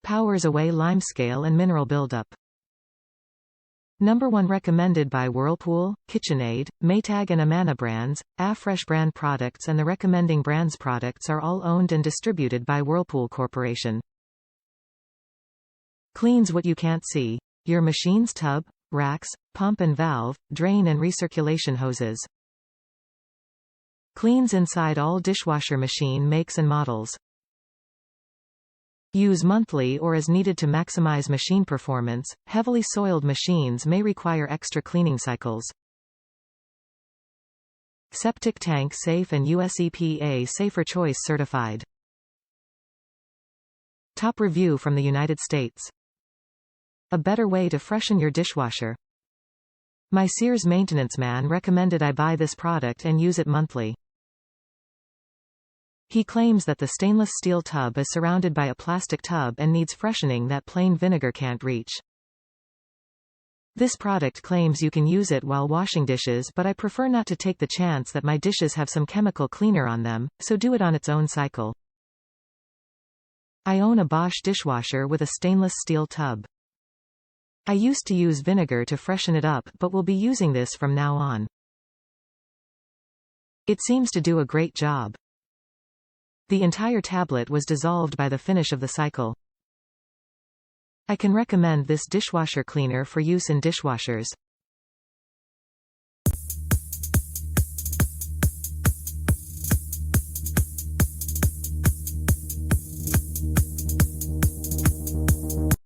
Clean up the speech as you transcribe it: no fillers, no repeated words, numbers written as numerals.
Powers away limescale and mineral buildup. No.1 Recommended by Whirlpool, KitchenAid, Maytag and Amana brands. Affresh brand products and the Recommending brands products are all owned and distributed by Whirlpool Corporation. Cleans what you can't see. Your machine's tub, racks, pump and valve, drain and recirculation hoses. Cleans inside all dishwasher machine makes and models. Use monthly or as needed to maximize machine performance. Heavily soiled machines may require extra cleaning cycles. Septic tank safe and US EPA Safer Choice certified. Top review from the United States. A better way to freshen your dishwasher. My Sears Maintenance Man recommended I buy this product and use it monthly. He claims that the stainless steel tub is surrounded by a plastic tub and needs freshening that plain vinegar can't reach. This product claims you can use it while washing dishes, but I prefer not to take the chance that my dishes have some chemical cleaner on them, so do it on its own cycle. I own a Bosch dishwasher with a stainless steel tub. I used to use vinegar to freshen it up, but will be using this from now on. It seems to do a great job. The entire tablet was dissolved by the finish of the cycle. I can recommend this dishwasher cleaner for use in dishwashers.